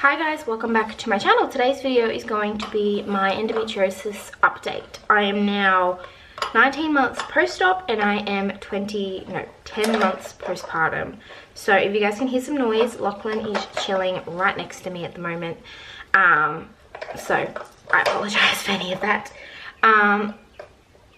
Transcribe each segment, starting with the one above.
Hi guys, welcome back to my channel. Today's video is going to be my endometriosis update. I am now 19 months post-op and I am 10 months postpartum. So if you guys can hear some noise, Lachlan is chilling right next to me at the moment. So I apologize for any of that.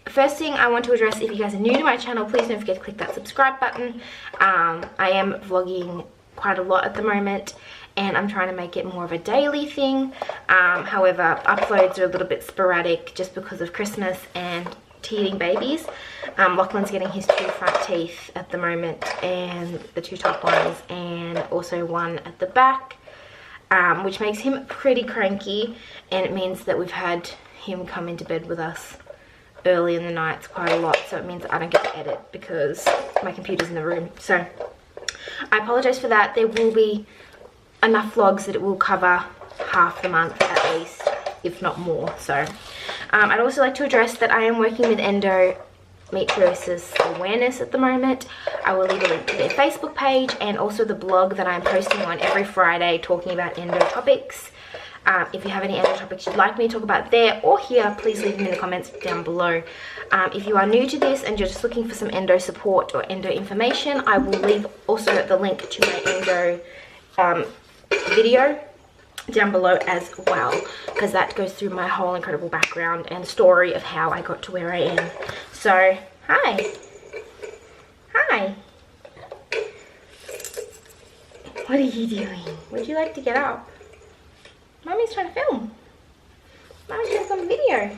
First thing I want to address, if you guys are new to my channel, please don't forget to click that subscribe button. I am vlogging quite a lot at the moment and I'm trying to make it more of a daily thing. However, uploads are a little bit sporadic just because of Christmas and teething babies. Lachlan's getting his 2 front teeth at the moment and the 2 top ones, and also one at the back, which makes him pretty cranky, and it means that we've had him come into bed with us early in the nights quite a lot, so it means that I don't get to edit because my computer's in the room. So I apologize for that. There will be enough vlogs that it will cover half the month at least, if not more. So I'd also like to address that I am working with endometriosis awareness at the moment. I will leave a link to their Facebook page and also the blog that I'm posting on every Friday talking about endo topics. If you have any endo topics you'd like me to talk about there or here, please leave them in the comments down below. If you are new to this and you're just looking for some endo support or endo information, I will leave also the link to my endo video down below as well, because that goes through my whole incredible background and story of how I got to where I am. So, hi. What are you doing? Would you like to get up? Mommy's trying to film. Mommy's doing some video.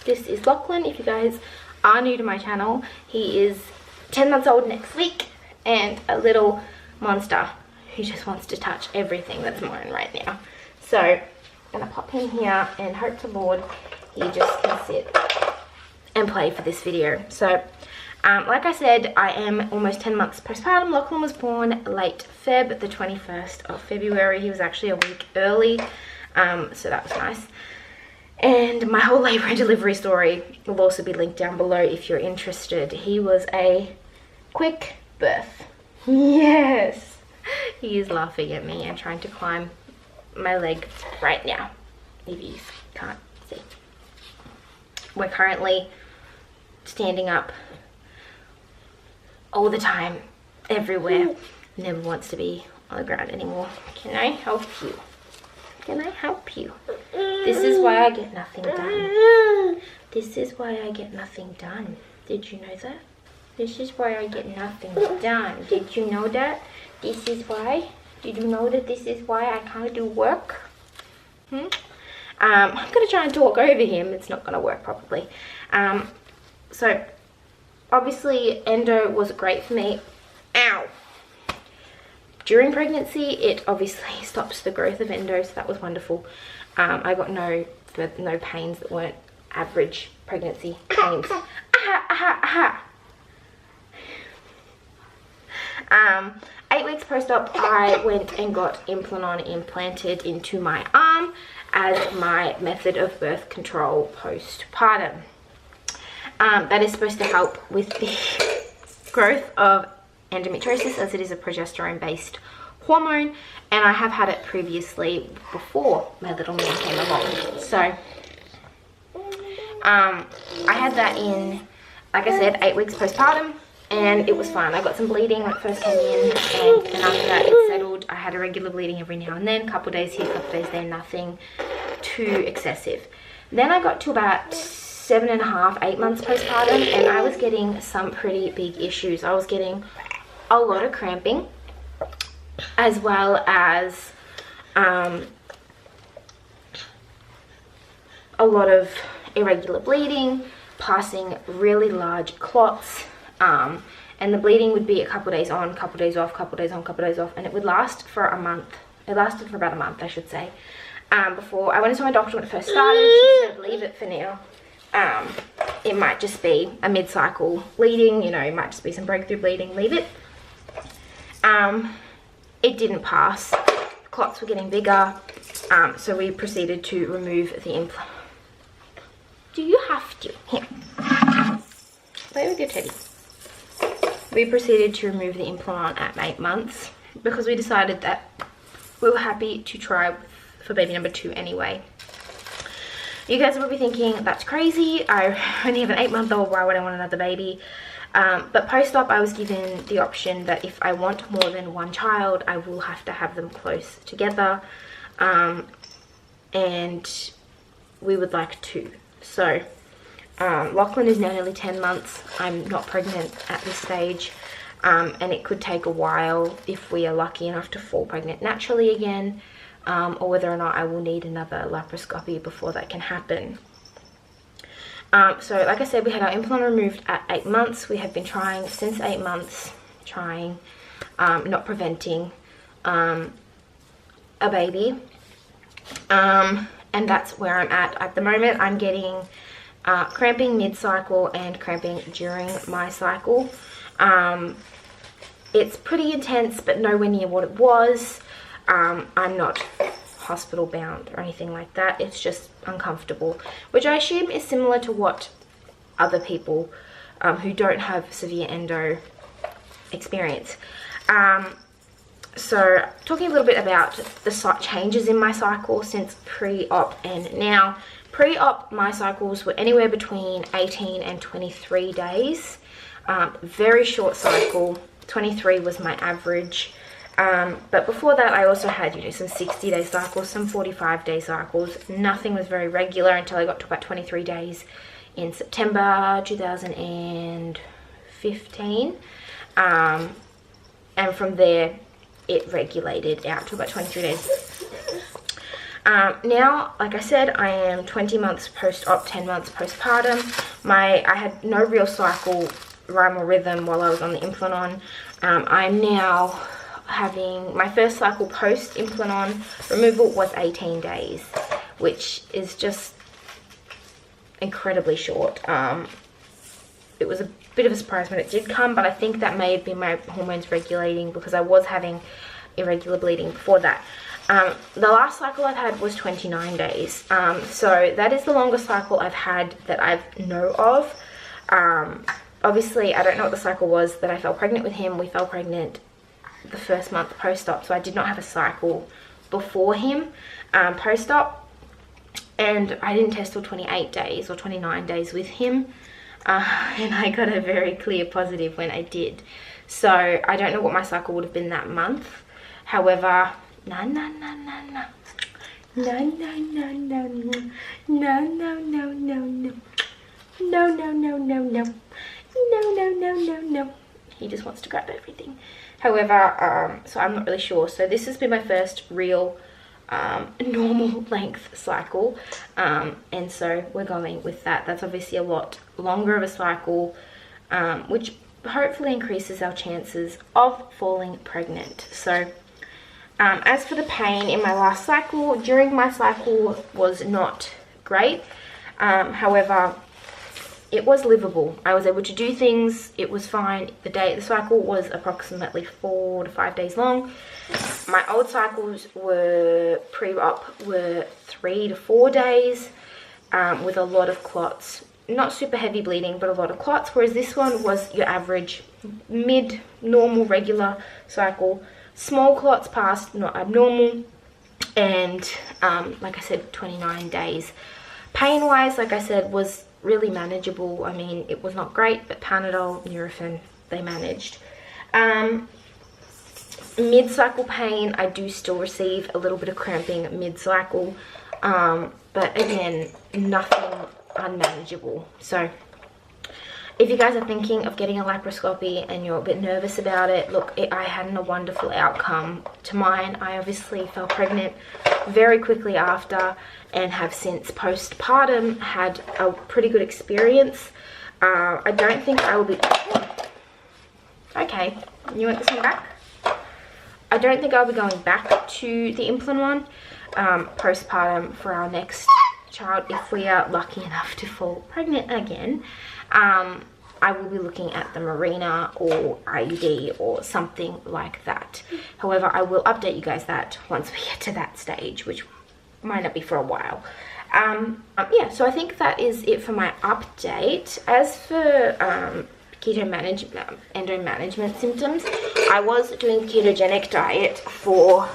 This is Lachlan. If you guys are new to my channel, he is 10 months old next week and a little monster who just wants to touch everything that's mine right now. So I'm gonna pop him here and hope to Lord he just can sit and play for this video. So like I said, I am almost 10 months postpartum. Lachlan was born late Feb, the 21st of February. He was actually a week early, so that was nice. And my whole labor and delivery story will also be linked down below if you're interested. He was a quick birth. Yes! He is laughing at me and trying to climb my leg right now, if you can't see. We're currently standing up all the time, everywhere. Never wants to be on the ground anymore. Can I help you? Can I help you? This is why I get nothing done. This is why I get nothing done. Did you know that? This is why I get nothing done. Did you know that? This is why? Did you know that this is why I can't do work? I'm going to try and talk over him. It's not going to work properly. So, obviously, endo was great for me. Ow! During pregnancy, it obviously stops the growth of endo, so that was wonderful. I got no pains that weren't average pregnancy pains. 8 weeks post-op, I went and got Implanon implanted into my arm as my method of birth control postpartum. That is supposed to help with the growth of endometriosis, as it is a progesterone-based hormone, and I have had it previously before my little man came along. So I had that in, like I said, 8 weeks postpartum, and it was fine. I got some bleeding when it first came in, and then after that it settled. I had irregular bleeding every now and then, a couple days here, a couple days there, nothing too excessive. Then I got to about 7.5, 8 months postpartum, and I was getting some pretty big issues. I was getting a lot of cramping, as well as a lot of irregular bleeding, passing really large clots, and the bleeding would be a couple days on, couple days off, couple days on, couple days off, and it would last for a month. It lasted for about a month, I should say. Before I went into my doctor when it first started, she said leave it for now. It might just be a mid-cycle bleeding, you know, it might just be some breakthrough bleeding, leave it. It didn't pass. The clots were getting bigger, so we proceeded to remove the implant. Do you have to? Here. Play with your teddy. we proceeded to remove the implant at 8 months because we decided that we were happy to try for baby number 2 anyway. You guys will be thinking, that's crazy, I only have an 8-month-old, why would I want another baby? But post-op I was given the option that if I want more than 1 child, I will have to have them close together, and we would like 2. So Lachlan is now nearly 10 months. I'm not pregnant at this stage, and it could take a while if we are lucky enough to fall pregnant naturally again, or whether or not I will need another laparoscopy before that can happen. So like I said, we had our implant removed at 8 months. We have been trying since 8 months, not preventing a baby, and that's where I'm at the moment. I'm getting cramping mid-cycle and cramping during my cycle. It's pretty intense, but nowhere near what it was. I'm not hospital bound or anything like that. It's just uncomfortable, which I assume is similar to what other people who don't have severe endo experience. So talking a little bit about the changes in my cycle since pre-op and now. Pre-op, my cycles were anywhere between 18 and 23 days. Very short cycle. 23 was my average. But before that, I also had, some 60-day cycles, some 45-day cycles. Nothing was very regular until I got to about 23 days in September 2015. And from there, it regulated out to about 23 days. Now, like I said, I am 20 months post-op, 10 months postpartum. I had no real cycle rhyme or rhythm while I was on the implant. I'm now having my first cycle post implant removal was 18 days, which is just incredibly short. It was a bit of a surprise when it did come, but I think that may have been my hormones regulating because I was having irregular bleeding before that. The last cycle I've had was 29 days. So that is the longest cycle I've had that I know of. Obviously, I don't know what the cycle was that I fell pregnant with him. We fell pregnant the first month post-op, so I did not have a cycle before him post-op, and I didn't test till 28 days or 29 days with him, and I got a very clear positive when I did. So I don't know what my cycle would have been that month. However, no. He just wants to grab everything. However, so I'm not really sure. So this has been my first real normal length cycle, and so we're going with that. That's obviously a lot longer of a cycle, which hopefully increases our chances of falling pregnant. So as for the pain in my last cycle, during my cycle was not great. However, it was livable. I was able to do things. It was fine. The cycle was approximately 4 to 5 days long. My old cycles were pre-op were 3 to 4 days, with a lot of clots. Not super heavy bleeding, but a lot of clots. Whereas this one was your average mid-normal regular cycle. Small clots passed, not abnormal, and like I said, 29 days. Pain-wise, like I said, was really manageable. I mean, it was not great, but Panadol, Nurofen, they managed. Mid-cycle pain, I do still receive a little bit of cramping mid-cycle, but again, nothing unmanageable. So if you guys are thinking of getting a laparoscopy and you're a bit nervous about it, look, I had a wonderful outcome to mine. I obviously fell pregnant very quickly after and have since postpartum had a pretty good experience. I don't think I will be... Okay, you want this one back? I don't think I'll be going back to the implant one postpartum for our next child if we are lucky enough to fall pregnant again. I will be looking at the Marina or IUD or something like that. However, I will update you guys that once we get to that stage, which might not be for a while. Yeah, so I think that is it for my update. As for endo management symptoms. I was doing ketogenic diet for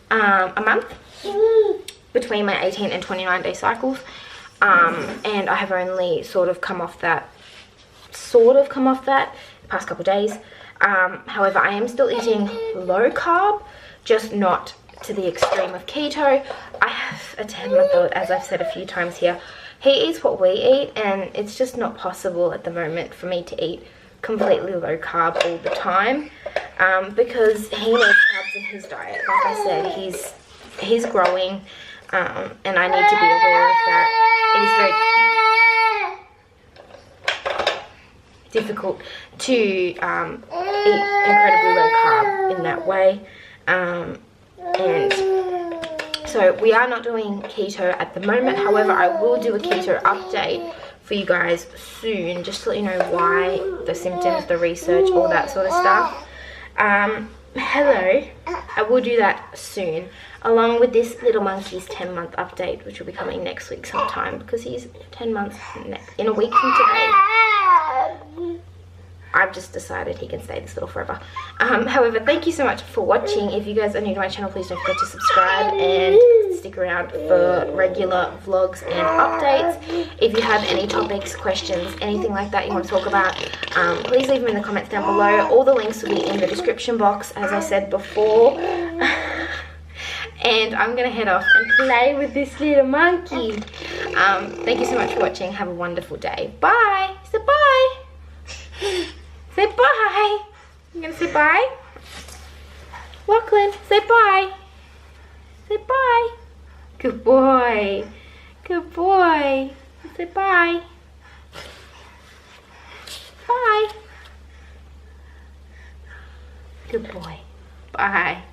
a month between my 18 and 29 day cycles, and I have only sort of come off that the past couple days. However, I am still eating low carb, just not to the extreme of keto. I have a 10-month-old, as I've said a few times here. He eats what we eat, and it's just not possible at the moment for me to eat completely low carb all the time, because he needs carbs in his diet. Like I said, he's growing, and I need to be aware of that. It is very difficult to eat incredibly low carb in that way, and so we are not doing keto at the moment. However, I will do a keto update for you guys soon, just to let you know why, the symptoms, the research, all that sort of stuff. Hello, I will do that soon, along with this little monkey's 10-month update, which will be coming next week sometime, because he's 10 months in a week from today. I've just decided he can stay this little forever. However, thank you so much for watching. If you guys are new to my channel, please don't forget to subscribe and stick around for regular vlogs and updates. If you have any topics, questions, anything like that you want to talk about, please leave them in the comments down below. All the links will be in the description box, as I said before. And I'm going to head off and play with this little monkey. Thank you so much for watching. Have a wonderful day. Bye. Say bye. Say bye. You gonna say bye? Lachlan, say bye. Say bye. Good boy. Good boy. Say bye. Bye. Good boy. Bye.